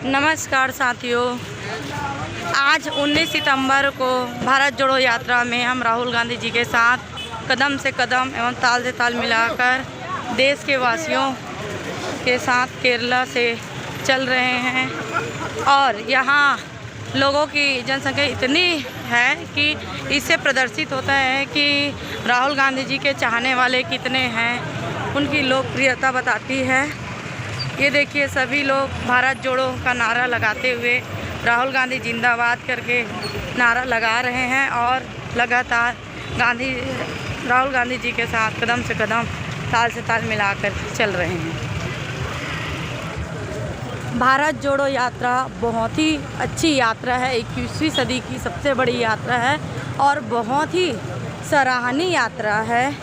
नमस्कार साथियों, आज 19 सितंबर को भारत जोड़ो यात्रा में हम राहुल गांधी जी के साथ कदम से कदम एवं ताल से ताल मिलाकर देश के वासियों के साथ केरला से चल रहे हैं। और यहाँ लोगों की जनसंख्या इतनी है कि इससे प्रदर्शित होता है कि राहुल गांधी जी के चाहने वाले कितने हैं, उनकी लोकप्रियता बताती है। ये देखिए, सभी लोग भारत जोड़ो का नारा लगाते हुए राहुल गांधी जिंदाबाद करके नारा लगा रहे हैं और लगातार राहुल गांधी जी के साथ कदम से कदम ताल से ताल मिलाकर चल रहे हैं। भारत जोड़ो यात्रा बहुत ही अच्छी यात्रा है, 21वीं सदी की सबसे बड़ी यात्रा है और बहुत ही सराहनीय यात्रा है।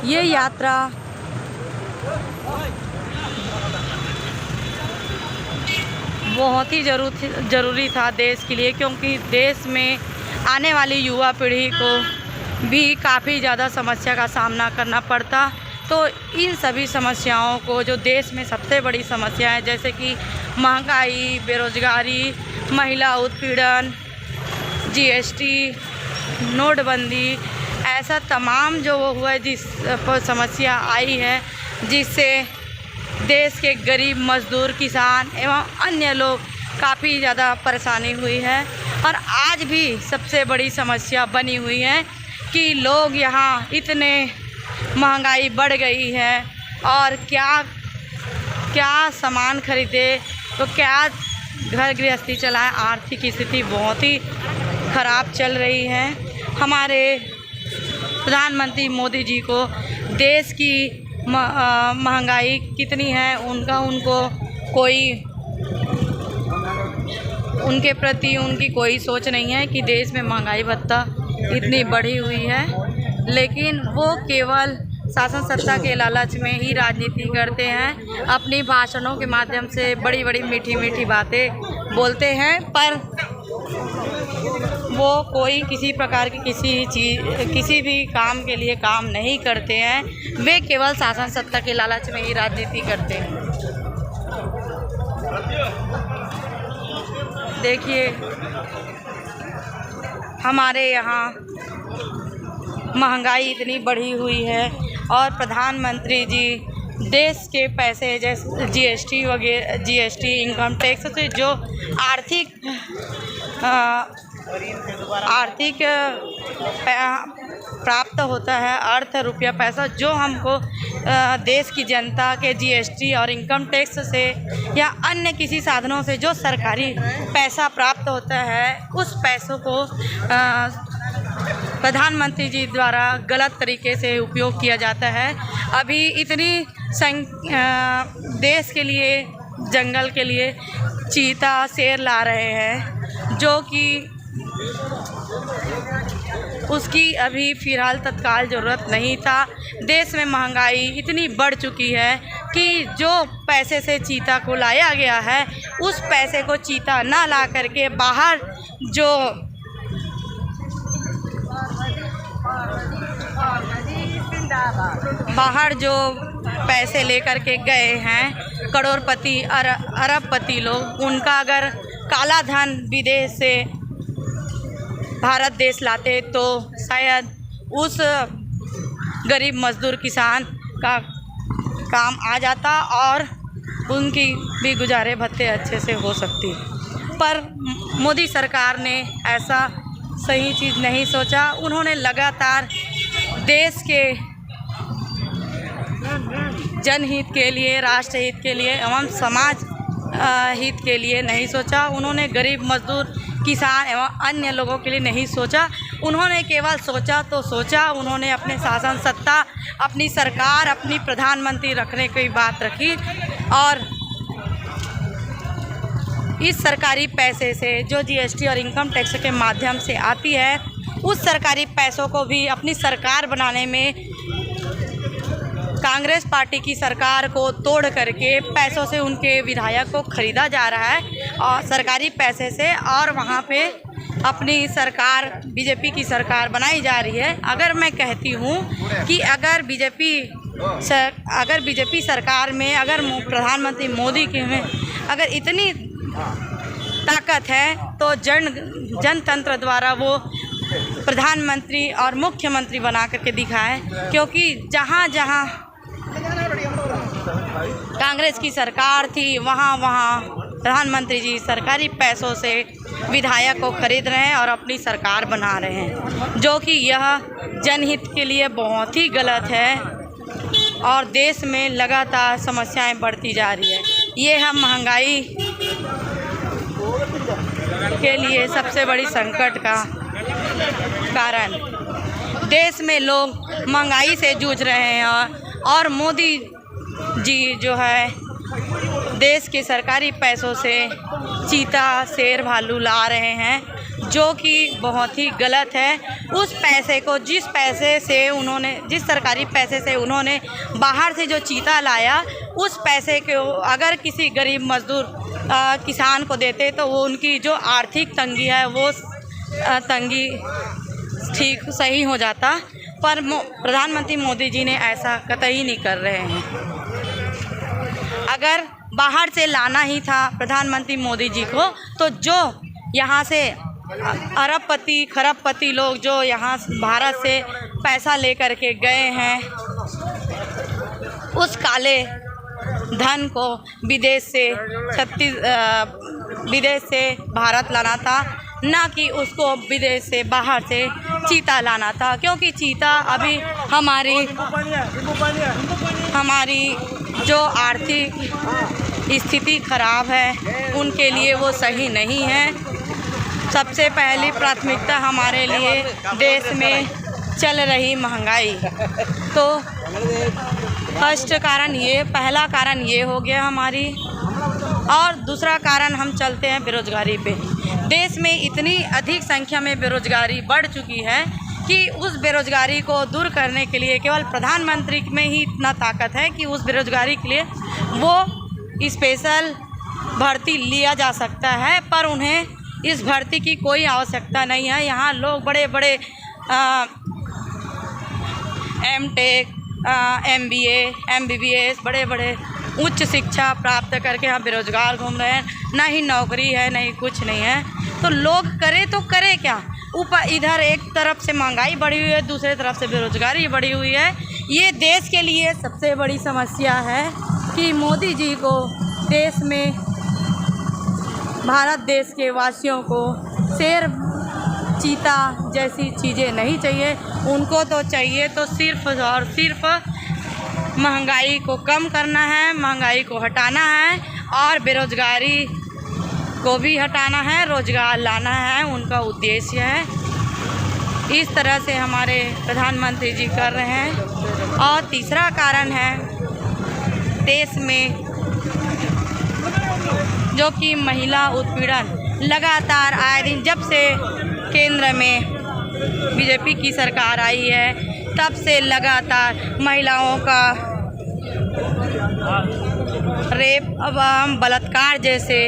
ये यात्रा बहुत ही ज़रूरी था देश के लिए, क्योंकि देश में आने वाली युवा पीढ़ी को भी काफ़ी ज़्यादा समस्या का सामना करना पड़ता। तो इन सभी समस्याओं को, जो देश में सबसे बड़ी समस्या है, जैसे कि महंगाई, बेरोजगारी, महिला उत्पीड़न, जीएसटी, नोटबंदी, ऐसा तमाम जो वो हुआ है, जिस पर समस्या आई है, जिससे देश के गरीब मजदूर, किसान एवं अन्य लोग काफ़ी ज़्यादा परेशानी हुई है। और आज भी सबसे बड़ी समस्या बनी हुई है कि लोग यहाँ इतने महंगाई बढ़ गई है और क्या सामान खरीदे तो क्या घर गृहस्थी चलाए, आर्थिक स्थिति बहुत ही ख़राब चल रही है। हमारे प्रधानमंत्री मोदी जी को देश की महंगाई कितनी है उनके प्रति उनकी कोई सोच नहीं है कि देश में महंगाई भत्ता इतनी बढ़ी हुई है, लेकिन वो केवल शासन सत्ता के लालच में ही राजनीति करते हैं। अपनी भाषणों के माध्यम से बड़ी बड़ी मीठी मीठी बातें बोलते हैं, पर वो कोई किसी प्रकार की किसी भी काम के लिए काम नहीं करते हैं। वे केवल शासन सत्ता के लालच में ही राजनीति करते हैं। देखिए, हमारे यहाँ महंगाई इतनी बढ़ी हुई है और प्रधानमंत्री जी देश के पैसे जैसे जीएसटी वगैरह, जीएसटी, इनकम टैक्स से जो आर्थिक प्राप्त होता है, अर्थ रुपया पैसा जो हमको देश की जनता के जीएसटी और इनकम टैक्स से या अन्य किसी साधनों से जो सरकारी पैसा प्राप्त होता है, उस पैसों को प्रधानमंत्री जी द्वारा गलत तरीके से उपयोग किया जाता है। अभी इतनी देश के लिए, जंगल के लिए चीता, शेर ला रहे हैं, जो कि उसकी अभी फ़िलहाल तत्काल ज़रूरत नहीं था। देश में महंगाई इतनी बढ़ चुकी है कि जो पैसे से चीता को लाया गया है, उस पैसे को चीता ना ला करके बाहर जो पैसे लेकर के गए हैं करोड़पति, अरबपति लोग, उनका अगर काला धन विदेश से भारत देश लाते तो शायद उस गरीब मजदूर किसान का काम आ जाता और उनकी भी गुजारे भत्ते अच्छे से हो सकती। पर मोदी सरकार ने ऐसा सही चीज़ नहीं सोचा। उन्होंने लगातार देश के जनहित के लिए, राष्ट्रहित के लिए एवं समाज हित के लिए नहीं सोचा। उन्होंने गरीब मजदूर, किसान एवं अन्य लोगों के लिए नहीं सोचा। उन्होंने केवल सोचा उन्होंने अपने शासन सत्ता, अपनी सरकार, अपनी प्रधानमंत्री रखने की बात रखी। और इस सरकारी पैसे से जो जीएसटी और इनकम टैक्स के माध्यम से आती है, उस सरकारी पैसों को भी अपनी सरकार बनाने में कांग्रेस पार्टी की सरकार को तोड़ करके पैसों से उनके विधायक को ख़रीदा जा रहा है और सरकारी पैसे से, और वहाँ पे अपनी सरकार, बीजेपी की सरकार बनाई जा रही है। अगर मैं कहती हूँ कि अगर बीजेपी सरकार में अगर प्रधानमंत्री मोदी के में अगर इतनी ताकत है तो जनतंत्र द्वारा वो प्रधानमंत्री और मुख्यमंत्री बना करके दिखाए, क्योंकि जहाँ जहाँ कांग्रेस की सरकार थी वहाँ वहाँ प्रधानमंत्री जी सरकारी पैसों से विधायक को खरीद रहे हैं और अपनी सरकार बना रहे हैं, जो कि यह जनहित के लिए बहुत ही गलत है और देश में लगातार समस्याएं बढ़ती जा रही है। ये हम महंगाई के लिए सबसे बड़ी संकट का कारण, देश में लोग महंगाई से जूझ रहे हैं और मोदी जी जो है देश के सरकारी पैसों से चीता शेर भालू ला रहे हैं, जो कि बहुत ही गलत है। उस पैसे को जिस सरकारी पैसे से उन्होंने बाहर से जो चीता लाया, उस पैसे को अगर किसी गरीब मजदूर किसान को देते तो वो उनकी जो आर्थिक तंगी है वो तंगी ठीक सही हो जाता, पर प्रधानमंत्री मोदी जी ने ऐसा कतई नहीं कर रहे हैं। अगर बाहर से लाना ही था प्रधानमंत्री मोदी जी को, तो जो यहाँ से अरबपति खरबपति लोग जो यहाँ भारत से पैसा लेकर के गए हैं, उस काले धन को विदेश से भारत लाना था, ना कि उसको विदेश से बाहर से चीता लाना था, क्योंकि चीता अभी हमारी जो आर्थिक स्थिति खराब है उनके लिए वो सही नहीं है। सबसे पहली प्राथमिकता हमारे लिए देश में चल रही महंगाई, तो पहला कारण ये हो गया हमारी। और दूसरा कारण हम चलते हैं बेरोजगारी पे। देश में इतनी अधिक संख्या में बेरोजगारी बढ़ चुकी है कि उस बेरोजगारी को दूर करने के लिए केवल प्रधानमंत्री में ही इतना ताकत है कि उस बेरोजगारी के लिए वो स्पेशल भर्ती लिया जा सकता है, पर उन्हें इस भर्ती की कोई आवश्यकता नहीं है। यहाँ लोग बड़े बड़े M.Tech, MBA, MBBS बड़े बड़े उच्च शिक्षा प्राप्त करके यहाँ बेरोजगार घूम रहे हैं, ना ही नौकरी है, नहीं कुछ नहीं है। तो लोग करे तो करे क्या? ऊपर इधर एक तरफ से महंगाई बढ़ी हुई है, दूसरी तरफ से बेरोजगारी बढ़ी हुई है। ये देश के लिए सबसे बड़ी समस्या है कि मोदी जी को देश में, भारत देश के वासियों को शेर चीता जैसी चीज़ें नहीं चाहिए। उनको तो चाहिए तो सिर्फ और सिर्फ महंगाई को कम करना है, महंगाई को हटाना है और बेरोजगारी को भी हटाना है, रोजगार लाना है, उनका उद्देश्य है। इस तरह से हमारे प्रधानमंत्री जी कर रहे हैं। और तीसरा कारण है देश में जो कि महिला उत्पीड़न लगातार आए दिन, जब से केंद्र में बीजेपी की सरकार आई है तब से लगातार महिलाओं का रेप, बलात्कार जैसे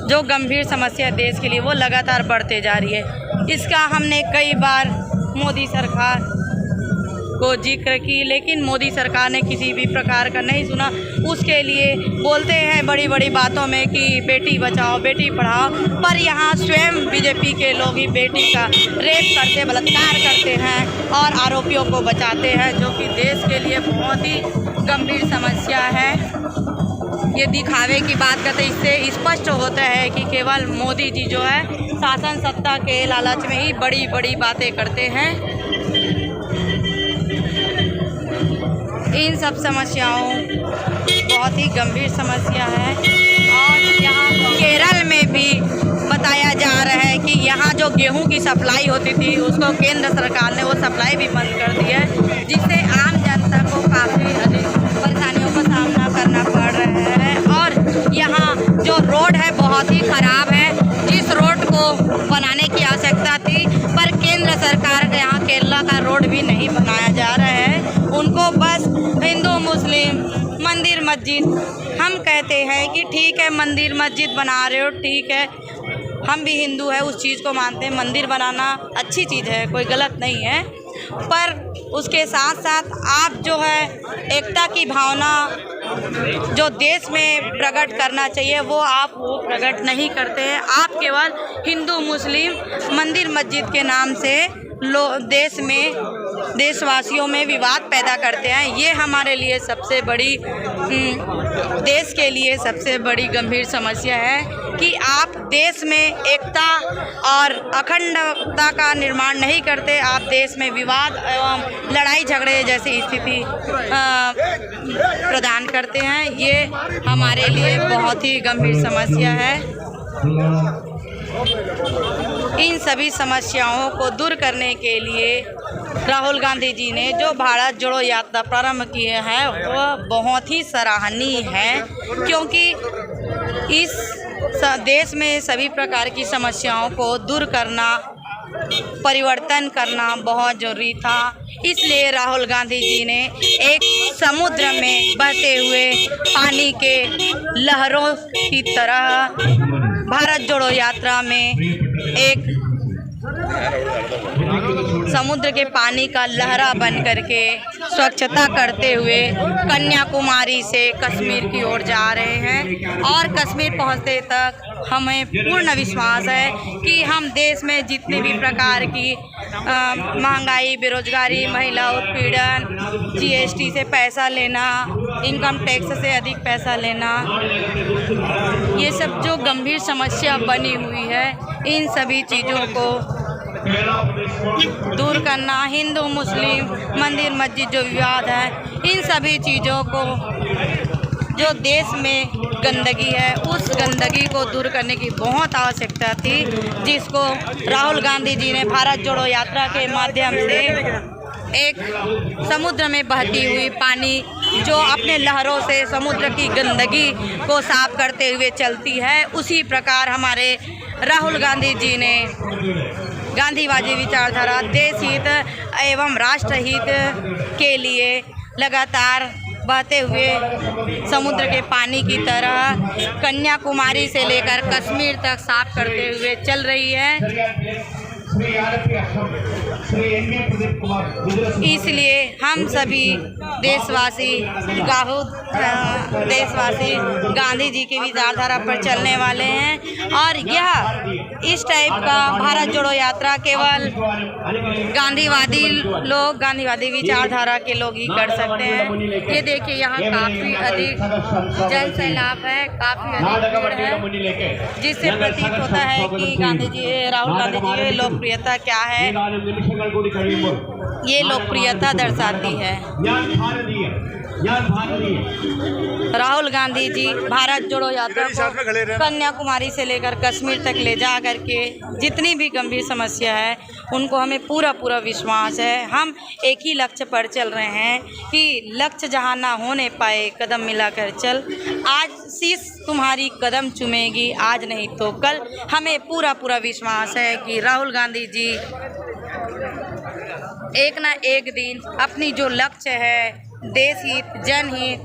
जो गंभीर समस्या देश के लिए वो लगातार बढ़ते जा रही है। इसका हमने कई बार मोदी सरकार को जिक्र की, लेकिन मोदी सरकार ने किसी भी प्रकार का नहीं सुना। उसके लिए बोलते हैं बड़ी बड़ी बातों में कि बेटी बचाओ बेटी पढ़ाओ, पर यहाँ स्वयं बीजेपी के लोग ही बेटी का रेप करते, बलात्कार करते हैं और आरोपियों को बचाते हैं, जो कि देश के लिए बहुत ही गंभीर समस्या है। ये दिखावे की बात करते, इससे स्पष्ट होता है कि केवल मोदी जी जो है शासन सत्ता के लालच में ही बड़ी बड़ी बातें करते हैं। इन सब समस्याओं बहुत ही गंभीर समस्या है। और यहाँ केरल में भी बताया जा रहा है कि यहाँ जो गेहूं की सप्लाई होती थी उसको केंद्र सरकार ने वो सप्लाई भी बंद कर दी है, जिससे आम जनता को काफ़ी अधिक परेशानियों का सामना करना पड़ रहा है। और यहाँ जो रोड है बहुत ही ख़राब है, जिस रोड को बनाने की आवश्यकता थी पर केंद्र सरकार के यहाँ केरला का रोड भी नहीं बनाया जा रहा है। उनको बस हिंदू मुस्लिम मंदिर मस्जिद, हम कहते हैं कि ठीक है मंदिर मस्जिद बना रहे हो, ठीक है, हम भी हिंदू है, उस चीज़ को मानते हैं, मंदिर बनाना अच्छी चीज़ है, कोई गलत नहीं है, पर उसके साथ साथ आप जो है एकता की भावना जो देश में प्रकट करना चाहिए वो आप वो प्रकट नहीं करते हैं। आप केवल हिंदू मुस्लिम मंदिर मस्जिद के नाम से देशवासियों में विवाद पैदा करते हैं। ये हमारे लिए सबसे बड़ी देश के लिए सबसे बड़ी गंभीर समस्या है कि आप देश में एकता और अखंडता का निर्माण नहीं करते, आप देश में विवाद एवं लड़ाई झगड़े जैसी स्थिति प्रदान करते हैं। ये हमारे लिए बहुत ही गंभीर समस्या है। इन सभी समस्याओं को दूर करने के लिए राहुल गांधी जी ने जो भारत जोड़ो यात्रा प्रारंभ की है वह बहुत ही सराहनीय है, क्योंकि इस देश में सभी प्रकार की समस्याओं को दूर करना, परिवर्तन करना बहुत ज़रूरी था। इसलिए राहुल गांधी जी ने एक समुद्र में बहते हुए पानी के लहरों की तरह भारत जोड़ो यात्रा में एक समुद्र के पानी का लहरा बन करके स्वच्छता करते हुए कन्याकुमारी से कश्मीर की ओर जा रहे हैं। और कश्मीर पहुंचते तक हमें पूर्ण विश्वास है कि हम देश में जितने भी प्रकार की महंगाई, बेरोजगारी, महिला उत्पीड़न, GST से पैसा लेना, इनकम टैक्स से अधिक पैसा लेना, ये सब जो गंभीर समस्या बनी हुई है, इन सभी चीज़ों को दूर करना, हिंदू मुस्लिम मंदिर मस्जिद जो विवाद है, इन सभी चीज़ों को, जो देश में गंदगी है उस गंदगी को दूर करने की बहुत आवश्यकता थी, जिसको राहुल गांधी जी ने भारत जोड़ो यात्रा के माध्यम से एक समुद्र में बहती हुई पानी जो अपने लहरों से समुद्र की गंदगी को साफ करते हुए चलती है, उसी प्रकार हमारे राहुल गांधी जी ने गांधीवादी विचारधारा, देश हित एवं राष्ट्र हित के लिए लगातार बहते हुए समुद्र के पानी की तरह कन्याकुमारी से लेकर कश्मीर तक साफ करते हुए चल रही है। इसलिए हम सभी देशवासी गांधी जी की विचारधारा पर चलने वाले हैं, और यह इस टाइप का भारत जोड़ो यात्रा केवल गांधीवादी लोग, गांधीवादी विचारधारा के लोग ही कर सकते हैं। ये देखिए यहाँ काफ़ी अधिक जन सैलाब है, काफ़ी अधिक भीड़ है, जिससे प्रतीत होता है कि राहुल गांधी जी की लोकप्रियता क्या है, ये लोकप्रियता दर्शाती है। राहुल गांधी जी भारत जोड़ो यात्रा को कन्याकुमारी से लेकर कश्मीर तक ले जा करके जितनी भी गंभीर समस्या है उनको हमें पूरा विश्वास है। हम एक ही लक्ष्य पर चल रहे हैं कि लक्ष्य जहां ना होने पाए कदम मिलाकर चल। आज शीश तुम्हारी कदम चूमेगी, आज नहीं तो कल। हमें पूरा विश्वास है कि राहुल गांधी जी एक ना एक दिन अपनी जो लक्ष्य है देश हित, जनहित,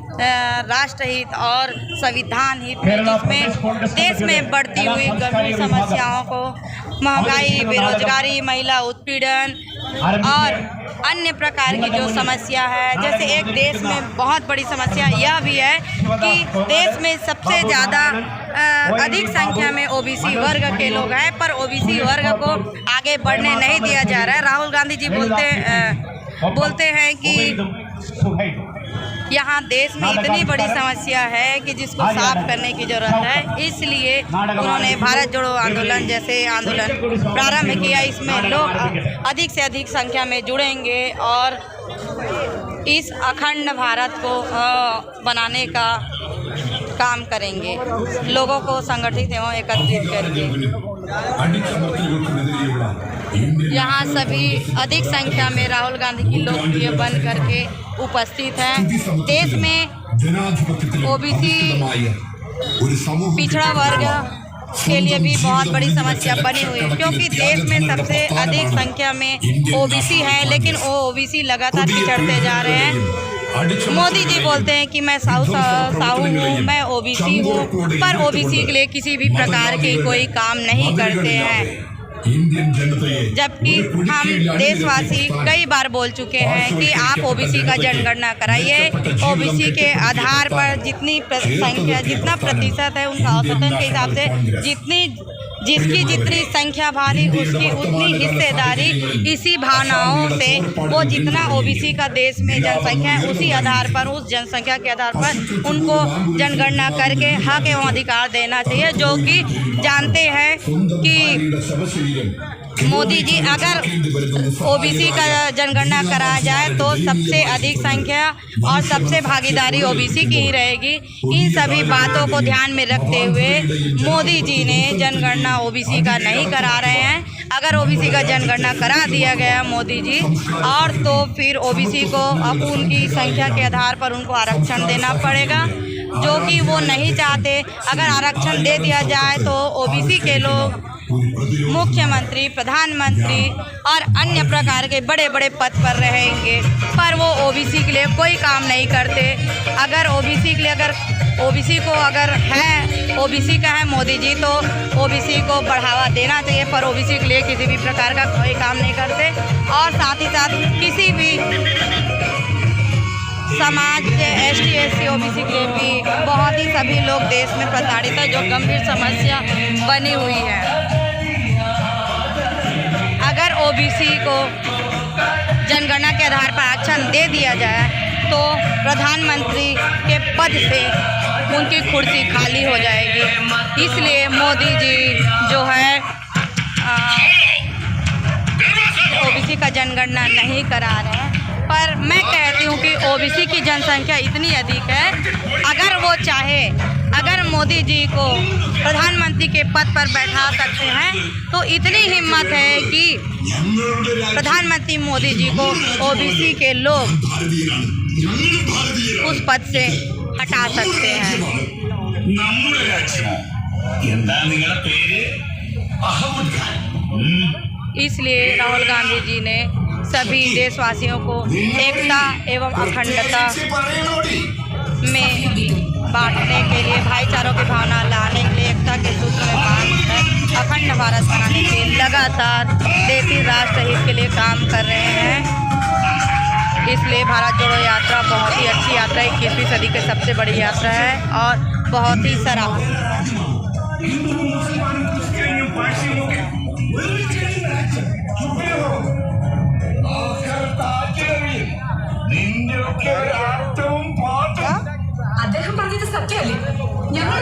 राष्ट्र हित और संविधान हित में, जिसमें देश में बढ़ती हुई गंभीर समस्याओं को, महंगाई, बेरोजगारी, महिला उत्पीड़न और अन्य प्रकार की जो समस्या है, जैसे एक देश में बहुत बड़ी समस्या यह भी है कि देश में सबसे ज़्यादा अधिक संख्या में OBC वर्ग के लोग हैं, पर OBC वर्ग को आगे बढ़ने नहीं दिया जा रहा है। राहुल गांधी जी बोलते हैं कि यहाँ देश में इतनी बड़ी समस्या है कि जिसको साफ करने की ज़रूरत है, इसलिए उन्होंने भारत जोड़ो आंदोलन जैसे आंदोलन प्रारंभ किया। इसमें लोग अधिक से अधिक संख्या में जुड़ेंगे और इस अखंड भारत को बनाने का काम करेंगे, लोगों को संगठित एवं एकत्रित करके। यहाँ सभी अधिक संख्या में राहुल गांधी की लोकप्रिय बन करके उपस्थित हैं। देश में OBC पिछड़ा वर्ग के लिए भी बहुत बड़ी समस्या बनी हुई है, क्योंकि देश में सबसे अधिक संख्या में OBC है, लेकिन वो OBC लगातार पिछड़ते जा रहे हैं। मोदी जी बोलते हैं कि मैं साहू हूँ, मैं OBC हूँ, पर OBC के लिए किसी भी प्रकार की कोई काम नहीं करते हैं। जबकि हम देशवासी कई बार बोल चुके हैं कि आप ओबीसी का जनगणना कराइए। ओबीसी के आधार पर जितनी संख्या, जितना प्रतिशत है उनका औसतन के हिसाब से जिसकी जितनी संख्या भारी उसकी उतनी हिस्सेदारी, इसी भावनाओं से वो जितना ओबीसी का देश में जनसंख्या है उसी आधार पर, उस जनसंख्या के आधार पर उनको जनगणना करके हक एवं अधिकार देना चाहिए। जो कि जानते हैं कि मोदी जी अगर ओबीसी का जनगणना कराया जाए तो सबसे अधिक संख्या और सबसे भागीदारी ओबीसी की ही रहेगी। इन सभी बातों को ध्यान में रखते हुए मोदी जी ने जनगणना ओबीसी का नहीं करा रहे हैं। अगर ओबीसी का जनगणना करा दिया गया मोदी जी और तो फिर ओबीसी को अब उनकी संख्या के आधार पर उनको आरक्षण देना पड़ेगा, जो कि वो नहीं चाहते। अगर आरक्षण दे दिया जाए तो ओबीसी के लोग मुख्यमंत्री, प्रधानमंत्री और अन्य प्रकार के बड़े बड़े पद पर रहेंगे, पर वो ओबीसी के लिए कोई काम नहीं करते। अगर ओबीसी के लिए ओबीसी को अगर है, ओबीसी का है मोदी जी, तो ओबीसी को बढ़ावा देना चाहिए, पर ओबीसी के लिए किसी भी प्रकार का कोई काम नहीं करते। और साथ ही साथ किसी भी समाज के एसटी, एससी, ओबीसी के लिए भी बहुत ही सभी लोग देश में प्रताड़ित है, जो गंभीर समस्या बनी हुई है। अगर ओबीसी को जनगणना के आधार पर आरक्षण दे दिया जाए तो प्रधानमंत्री के पद से उनकी कुर्सी खाली हो जाएगी। इसलिए मोदी जी जो है ओबीसी का जनगणना नहीं करा रहे हैं। पर मैं कहती हूँ कि ओबीसी की जनसंख्या इतनी अधिक है, अगर वो चाहे, अगर मोदी जी को प्रधानमंत्री के पद पर बैठा सकते हैं तो इतनी हिम्मत है कि प्रधानमंत्री मोदी जी को ओबीसी के लोग उस पद से हटा सकते हैं। इसलिए राहुल गांधी जी ने सभी देशवासियों को एकता एवं अखंडता में बांटने के लिए, भाईचारों की भावना लाने के लिए, एकता के सूत्र में बांधकर अखंड भारत बनाने के लिए लगातार देशी राष्ट्र हित के लिए काम कर रहे हैं। इसलिए भारत जोड़ो यात्रा बहुत ही अच्छी यात्रा है, 21वीं सदी की सबसे बड़ी यात्रा है और बहुत ही सराहनीय है। അദ്ദേഹം പറഞ്ഞത് സത്യമല്ലേ? ഞങ്ങൾ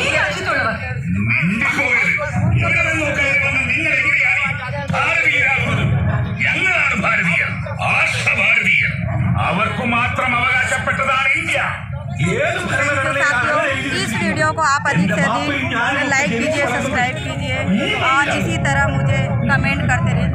ഈ രാജ്യത്തുള്ളവർ ഞങ്ങളാണ് ഭാരതീയർ, ഭാരതീയർ. അവർക്ക് മാത്രം അവകാശപ്പെട്ടതാണ് ഇന്ത്യ. इस वीडियो को आप अधिक से अधिक लाइक कीजिए, सब्सक्राइब कीजिए और इसी तरह मुझे कमेंट करते रहिए।